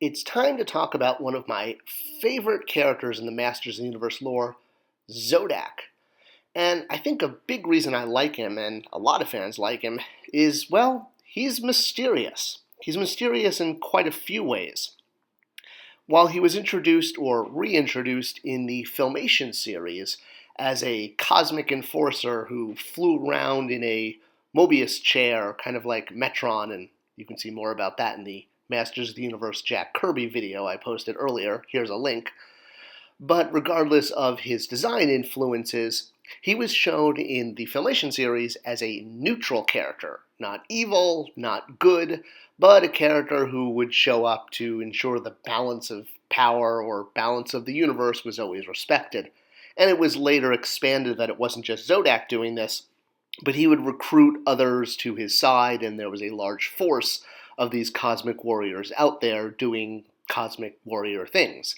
it's time to talk about one of my favorite characters in the Masters of the Universe lore, Zodac. And I think a big reason I like him, and a lot of fans like him, is, well, he's mysterious. He's mysterious in quite a few ways. While he was introduced or reintroduced in the Filmation series as a cosmic enforcer who flew around in a Mobius chair, kind of like Metron, and you can see more about that in the Masters of the Universe Jack Kirby video I posted earlier. Here's a link. But regardless of his design influences, he was shown in the Filmation series as a neutral character. Not evil, not good, but a character who would show up to ensure the balance of power or balance of the universe was always respected. And it was later expanded that it wasn't just Zodac doing this, but he would recruit others to his side, and there was a large force of these cosmic warriors out there doing cosmic warrior things.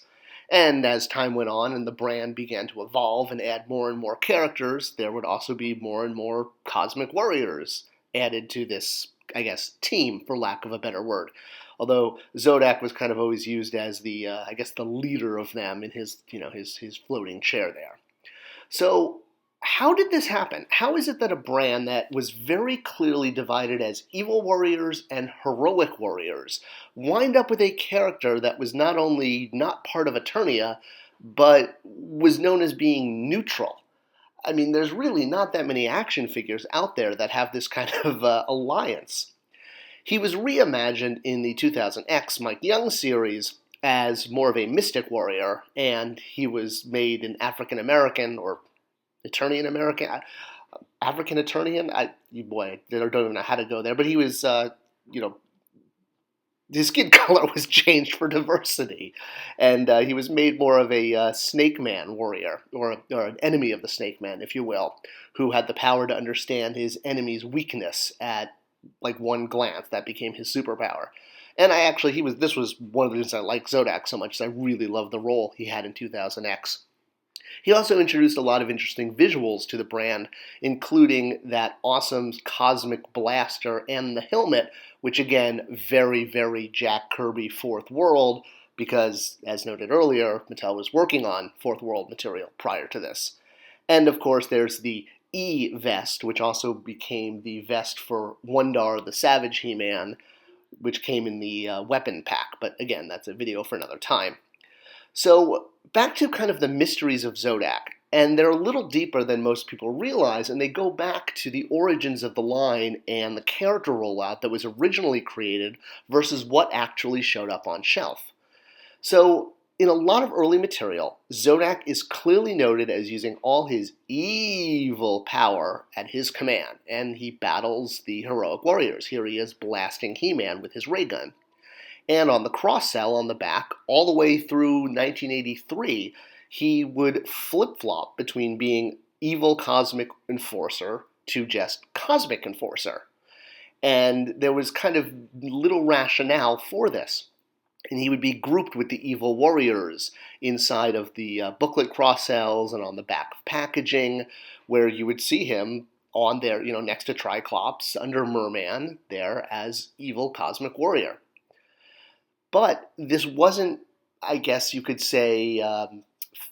And as time went on and the brand began to evolve and add more and more characters, there would also be more and more cosmic warriors added to this, I guess, team, for lack of a better word. Although Zodac was kind of always used as the, the leader of them in his floating chair there. So how did this happen? How is it that a brand that was very clearly divided as evil warriors and heroic warriors wind up with a character that was not only not part of Eternia, but was known as being neutral? I mean, there's really not that many action figures out there that have this kind of alliance. He was reimagined in the 2000X Mike Young series as more of a mystic warrior, and he was made an African-American or Eternian American, African Eternian. I don't even know how to go there. But he was, his skin color was changed for diversity, and he was made more of a Snake Man warrior, or an enemy of the Snake Man, if you will, who had the power to understand his enemy's weakness at like one glance. That became his superpower. And this was one of the reasons I like Zodac so much, is I really loved the role he had in 2000X. He also introduced a lot of interesting visuals to the brand, including that awesome cosmic blaster and the helmet, which again, very, very Jack Kirby Fourth World, because, as noted earlier, Mattel was working on Fourth World material prior to this. And of course, there's the E-Vest, which also became the vest for Wundar the Savage He-Man, which came in the weapon pack. But again, that's a video for another time. So back to kind of the mysteries of Zodac, and they're a little deeper than most people realize, and they go back to the origins of the line and the character rollout that was originally created versus what actually showed up on shelf. So in a lot of early material, Zodac is clearly noted as using all his evil power at his command, and he battles the heroic warriors. Here he is blasting He-Man with his ray gun. And on the cross-sell on the back, all the way through 1983, he would flip-flop between being evil cosmic enforcer to just cosmic enforcer. And there was kind of little rationale for this. And he would be grouped with the evil warriors inside of the booklet cross-sells and on the back of packaging, where you would see him on there, next to Triclops, under Merman, there as evil cosmic warrior. But this wasn't, I guess you could say,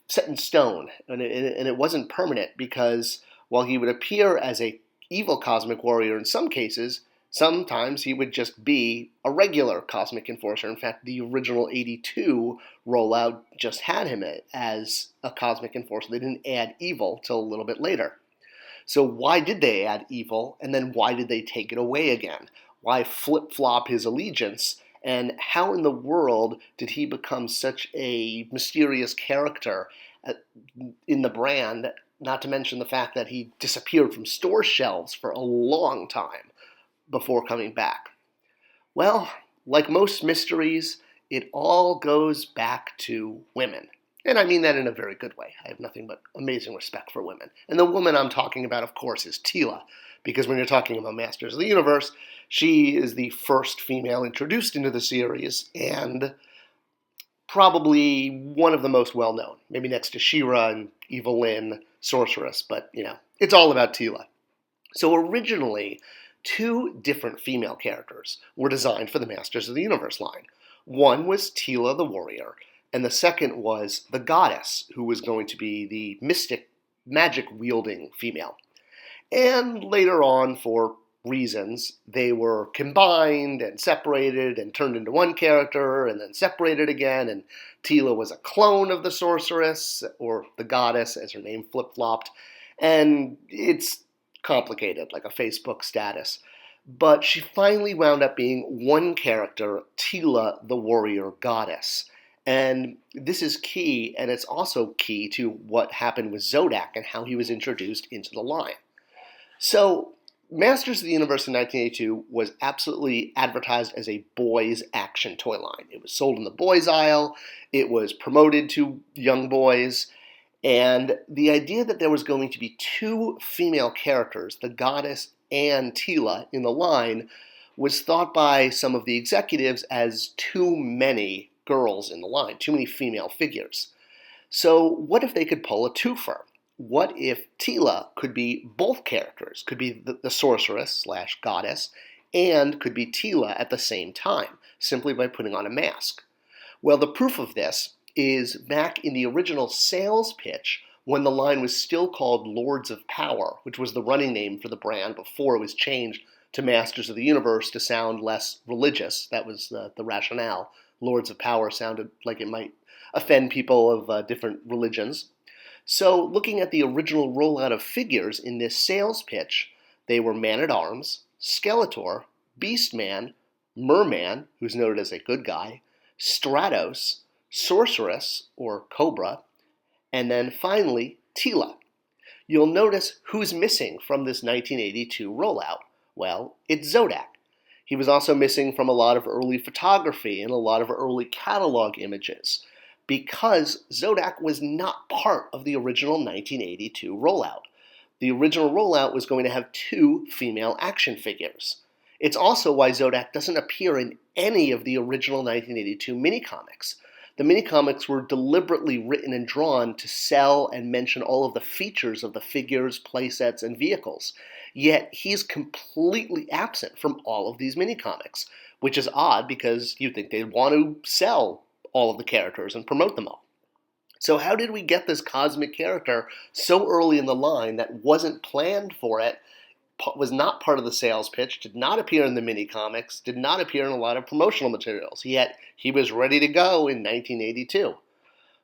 set in stone, and it wasn't permanent, because while he would appear as a evil cosmic warrior in some cases, sometimes he would just be a regular cosmic enforcer. In fact, the original 82 rollout just had him as a cosmic enforcer. They didn't add evil till a little bit later. So why did they add evil, and then why did they take it away again? Why flip-flop his allegiance? And how in the world did he become such a mysterious character in the brand, not to mention the fact that he disappeared from store shelves for a long time before coming back? Well, like most mysteries, it all goes back to women. And I mean that in a very good way. I have nothing but amazing respect for women. And the woman I'm talking about, of course, is Teela, because when you're talking about Masters of the Universe, she is the first female introduced into the series, and probably one of the most well-known, maybe next to She-Ra and Evil-Lyn, Sorceress, but, it's all about Teela. So originally, two different female characters were designed for the Masters of the Universe line. One was Teela the warrior, and the second was the goddess, who was going to be the mystic, magic-wielding female. And later on, for reasons, they were combined and separated and turned into one character and then separated again. And Teela was a clone of the sorceress, or the goddess, as her name flip-flopped. And it's complicated, like a Facebook status. But she finally wound up being one character, Teela the warrior goddess. And this is key, and it's also key to what happened with Zodac and how he was introduced into the line. So, Masters of the Universe in 1982 was absolutely advertised as a boys' action toy line. It was sold in the boys' aisle, it was promoted to young boys, and the idea that there was going to be two female characters, the goddess and Teela, in the line was thought by some of the executives as too many girls in the line, too many female figures. So, what if they could pull a twofer? What if Teela could be both characters, could be the sorceress slash goddess, and could be Teela at the same time, simply by putting on a mask? Well, the proof of this is back in the original sales pitch when the line was still called Lords of Power, which was the running name for the brand before it was changed to Masters of the Universe to sound less religious. That was the rationale. Lords of Power sounded like it might offend people of different religions. So, looking at the original rollout of figures in this sales pitch, they were Man-at-Arms, Skeletor, Beastman, Merman, who's noted as a good guy, Stratos, Sorceress, or Cobra, and then finally, Teela. You'll notice who's missing from this 1982 rollout. Well, it's Zodac. He was also missing from a lot of early photography and a lot of early catalog images, because Zodac was not part of the original 1982 rollout. The original rollout was going to have two female action figures. It's also why Zodac doesn't appear in any of the original 1982 minicomics. The minicomics were deliberately written and drawn to sell and mention all of the features of the figures, playsets, and vehicles. Yet he's completely absent from all of these minicomics, which is odd because you'd think they'd want to sell all of the characters and promote them all. So how did we get this cosmic character so early in the line that wasn't planned for it, was not part of the sales pitch, did not appear in the mini-comics, did not appear in a lot of promotional materials, yet he was ready to go in 1982?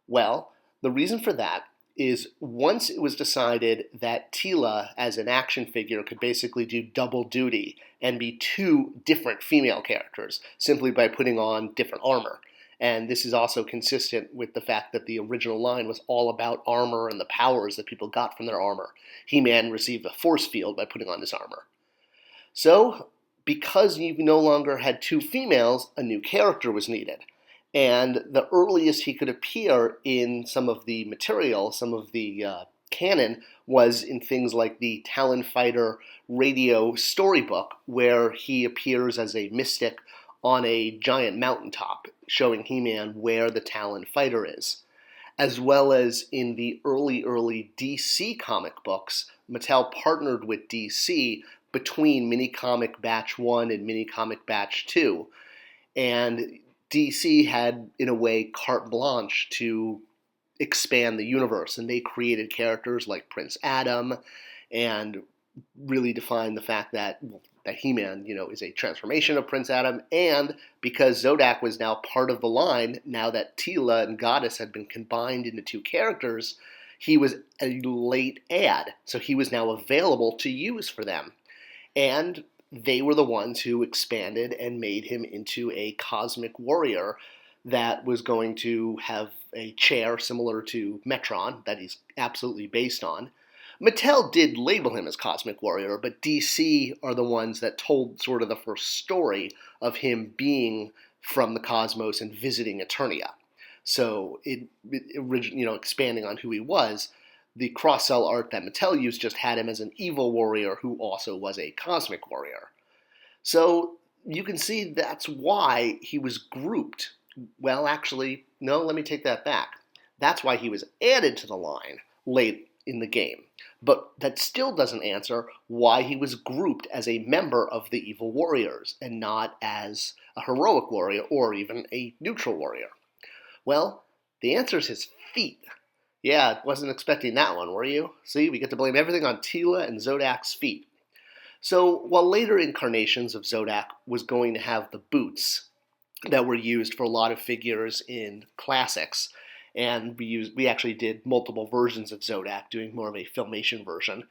Well, the reason for that is once it was decided that Teela as an action figure could basically do double duty and be two different female characters simply by putting on different armor. And this is also consistent with the fact that the original line was all about armor and the powers that people got from their armor. He-Man received a force field by putting on his armor. So, because you no longer had two females, a new character was needed. And the earliest he could appear in some of the material, some of the canon, was in things like the Talon Fighter radio storybook, where he appears as a mystic on a giant mountaintop, showing He-Man where the Talon Fighter is. As well as in the early DC comic books, Mattel partnered with DC between Mini-Comic Batch 1 and Mini-Comic Batch 2. And DC had, in a way, carte blanche to expand the universe, and they created characters like Prince Adam and really defined the fact that He-Man, is a transformation of Prince Adam, and because Zodac was now part of the line, now that Teela and Goddess had been combined into two characters, he was a late add, so he was now available to use for them. And they were the ones who expanded and made him into a cosmic warrior that was going to have a chair similar to Metron, that he's absolutely based on. Mattel did label him as Cosmic Warrior, but DC are the ones that told sort of the first story of him being from the cosmos and visiting Eternia. So, expanding on who he was, the cross-sell art that Mattel used just had him as an evil warrior who also was a cosmic warrior. So, you can see that's why he was grouped. Well, actually, no, let me take that back. That's why he was added to the line late in the game. But that still doesn't answer why he was grouped as a member of the evil warriors and not as a heroic warrior or even a neutral warrior. Well, the answer is his feet. Yeah, wasn't expecting that one, were you? See, we get to blame everything on Teela and Zodac's feet. So, while later incarnations of Zodac was going to have the boots that were used for a lot of figures in classics, and we actually did multiple versions of Zodac, doing more of a Filmation version.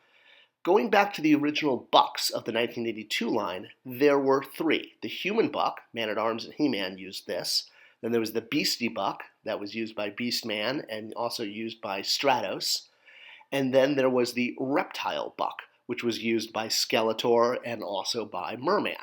Going back to the original Bucks of the 1982 line, there were three. The human Buck, Man-at-Arms and He-Man used this. Then there was the Beastie Buck, that was used by Beastman and also used by Stratos. And then there was the Reptile Buck, which was used by Skeletor and also by Merman.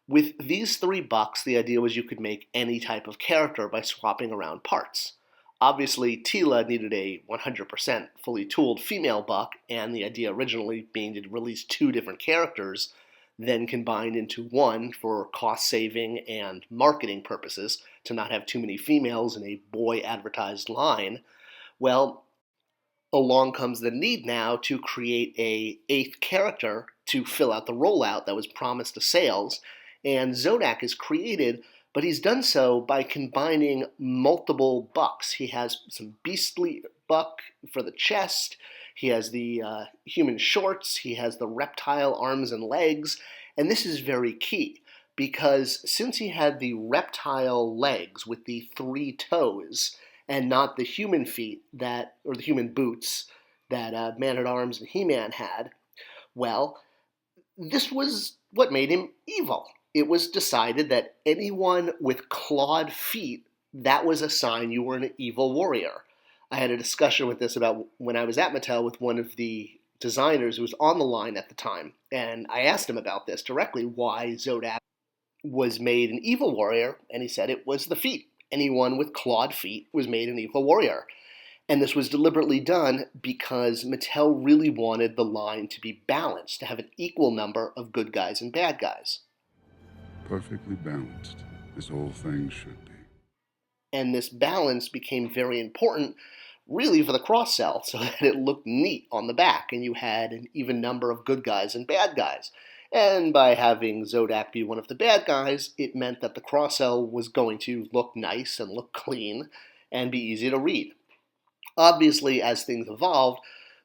With these three bucks, the idea was you could make any type of character by swapping around parts. Obviously, Teela needed a 100% fully tooled female buck, and the idea originally being to release two different characters, then combined into one for cost saving and marketing purposes to not have too many females in a boy advertised line. Well, along comes the need now to create a eighth character to fill out the rollout that was promised to sales, and Zodac is created, but he's done so by combining multiple bucks. He has some beastly buck for the chest, he has the human shorts, he has the reptile arms and legs, and this is very key, because since he had the reptile legs with the three toes, and not the human feet or the human boots that Man-at-Arms and He-Man had, well, this was what made him evil. It was decided that anyone with clawed feet, that was a sign you were an evil warrior. I had a discussion with this about when I was at Mattel with one of the designers who was on the line at the time, and I asked him about this directly, why Zodac was made an evil warrior, and he said it was the feet. Anyone with clawed feet was made an evil warrior. And this was deliberately done because Mattel really wanted the line to be balanced, to have an equal number of good guys and bad guys. Perfectly balanced, this whole thing should be. And this balance became very important, really, for the cross-sell, so that it looked neat on the back, and you had an even number of good guys and bad guys. And by having Zodac be one of the bad guys, it meant that the cross-sell was going to look nice and look clean and be easy to read. Obviously, as things evolved,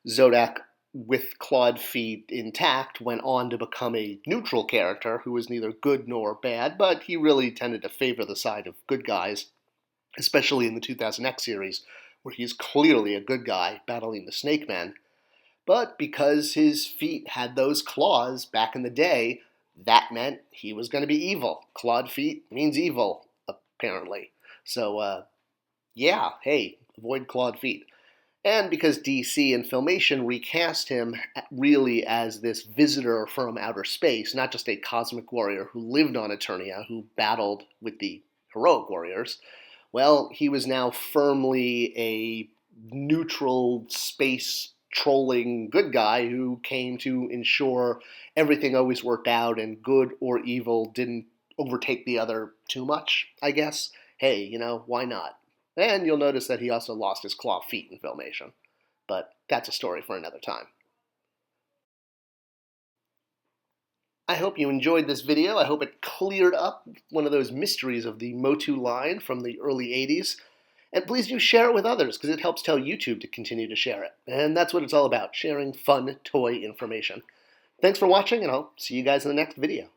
Zodac, with clawed feet intact, went on to become a neutral character who was neither good nor bad, but he really tended to favor the side of good guys, especially in the 2000X series, where he's clearly a good guy battling the Snake Men. But because his feet had those claws back in the day, that meant he was going to be evil. Clawed feet means evil, apparently. So, yeah, hey, avoid clawed feet. And because DC and Filmation recast him really as this visitor from outer space, not just a cosmic warrior who lived on Eternia, who battled with the heroic warriors, well, he was now firmly a neutral space trolling good guy who came to ensure everything always worked out and good or evil didn't overtake the other too much, I guess. Hey, why not? And you'll notice that he also lost his claw feet in Filmation. But that's a story for another time. I hope you enjoyed this video. I hope it cleared up one of those mysteries of the Motu line from the early 80s. And please do share it with others, because it helps tell YouTube to continue to share it. And that's what it's all about, sharing fun toy information. Thanks for watching, and I'll see you guys in the next video.